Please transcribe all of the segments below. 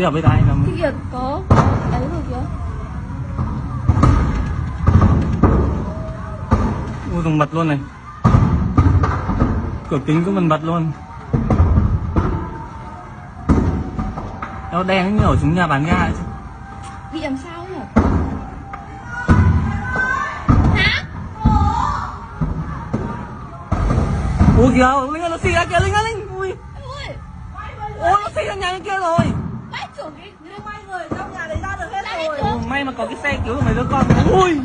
Đi ở bên đây là Cái kia có ấy rồi kìa. Ui, dùng mật luôn này. Cửa kính cũng mật luôn. Nó đen như ở chúng nhà bán ga ấy chứ. Bị làm sao nhỉ? Ui kìa, Linh ơi, nó xì ra kìa, Linh ơi, Linh. Ui. Ôi, nó xì ra nhà bên kia rồi. Bãi trưởng cái Nhưng may người trong nhà đấy ra được hết rồi. Ôi, may mà có cái xe cứu được mấy đứa con. Ui.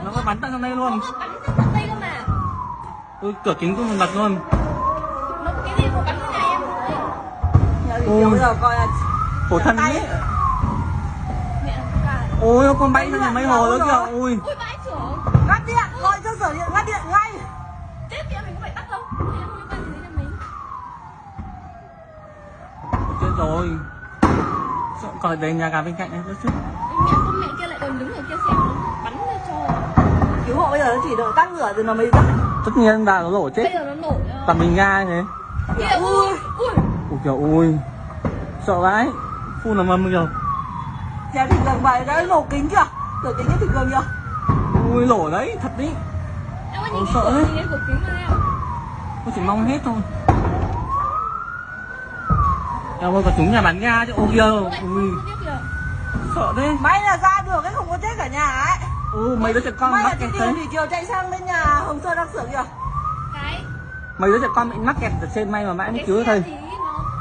Nó có bắn tận trong đây luôn. nó bắn sang tận đây cơ mà. Ui, cửa kính cũng bật luôn. Nó cái gì mà bắn cái này em ơi. Nhà thì kiểu bây giờ coi là Khổ thân ấy. Mẹ làm sao cả. Ôi, nó con bay sang nhà máy hồ nữa kìa. Ui. Ôi bãi trưởng. ngắt điện, gọi cho sở điện ngắt điện ngay. Chết thì mình có phải tắt không? Em không liên quan gì đến nhà mình. Chết rồi. Sợ còn về nhà gà bên cạnh này nữa chứ. Mẹ con mẹ kia lại còn đứng ở kia xem nó bắn ra cho. Cứu hộ bây giờ nó chỉ đợi tắt lửa rồi nó mới dắt. Tất nhiên là nó nổ chết. Bây giờ nó nổ ra. Tầm bình ga thế. Kìa ui. Ui. Ui kìa, ui. Sợ vãi. Phun là mâm kìa. Nhà thịt cường bài đã nổ kính kìa. Cửa kính cái thịt cường kìa. Ui, nổ đấy, thật đấy. Em ơi Ôi, nhìn sợ đấy. cái cửa kính mà em. Tôi chỉ mong hết thôi. Em ơi, có chúng nhà bán ga chứ. Ôi kìa. Ui, sợ thế. May là ra được cái không có chết cả nhà ấy. Ui, mấy đứa trẻ con May mắc là chị kẹt Điều đấy. thì Kiều chạy sang bên nhà Hồng Sơn đang sửa kìa. Cái Mấy đứa trẻ con bị mắc kẹt ở trên, may mà mãi mới cứu được thầy. xe tí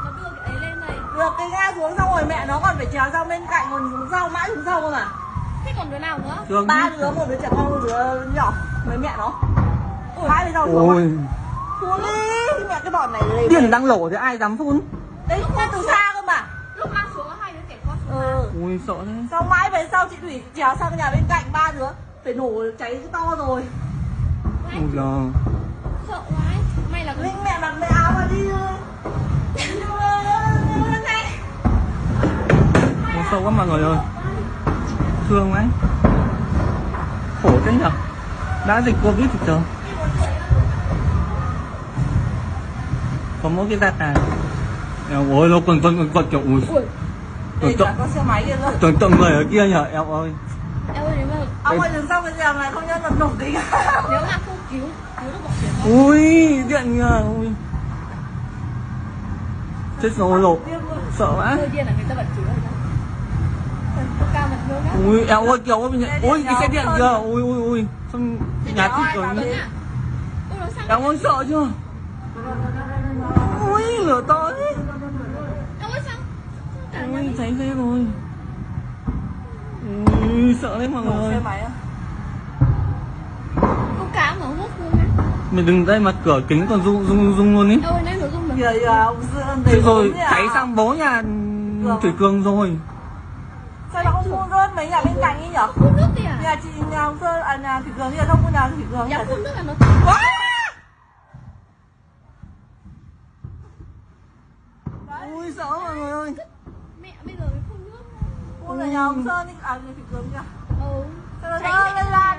nó đưa cái ấy lên này. Được cái ga xuống xong rồi mẹ nó còn phải trèo sang bên cạnh còn xuống sau mãi xuống sau cơ mà. Thế còn đứa nào nữa? Thương Ba biết. đứa, một đứa trẻ con, một đứa nhỏ với mẹ nó. Mãi bên sau xuống. Ôi, Xuống đi, mẹ cái bọn này lên. điện đang nổ thì ai dám phun. Đấy cũng ra từ xa cơ mà. Lúc mang xuống có hai đứa trẻ con xuống. Ui, sợ thế. Xong mãi về sau chị Thủy trèo sang nhà bên cạnh ba đứa phải nổ cháy to rồi. Ui giời. Sợ quá. May là Linh mẹ mặc cái áo mà đi. Ôi, sâu quá mọi người ơi. Thương quá. Khổ thế nhở. Đã dịch Covid thì trời. Có mỗi cái giặt này. Ôi, nó còn kiểu ui. Để cả có xe máy kia rồi. Tưởng người ở kia nhở em ơi. em ơi nếu mà Ông ơi đừng xong cái nhà này không nhân là nổ kính. nếu mà không cứu được bọn trẻ con. Ui, điện kìa. Ui. Chết rồi lộ. Sợ quá. Hơi điên là người ta bật cứu rồi đó. Có cao mặt luôn á. Ui, eo ơi kiểu ui cái xe điện kìa. Ui ui ui. Xong nhà thịt rồi. Ui nó sang. Em ơi sợ chưa? Ui lửa to thế. Em ơi sang. Ui cháy ghê rồi. Ui sợ đấy mọi người Nổ xe ơi. máy á. Có cá mà hút luôn á. Mình đừng đây mà cửa kính còn rung luôn ý. Em ơi nãy nó rung mà. Kìa kìa ông Dương Thế rồi cháy sang bố nhà Thủy Cường rồi. Sao nó không phun rớt mấy nhà bên cạnh ấy nhở? Phun nước đi à? Nhà chị nhà Hồng Sơn à nhà Thủy Cường kia không có nhà Thủy Cường. Nhà phun nước là nó. Ui sợ mọi người ơi. Mẹ bây giờ mới phun nước. Phun là nhà Hồng Sơn đi à nhà Thủy Cường kia. Ừ. Sao nó lên lại.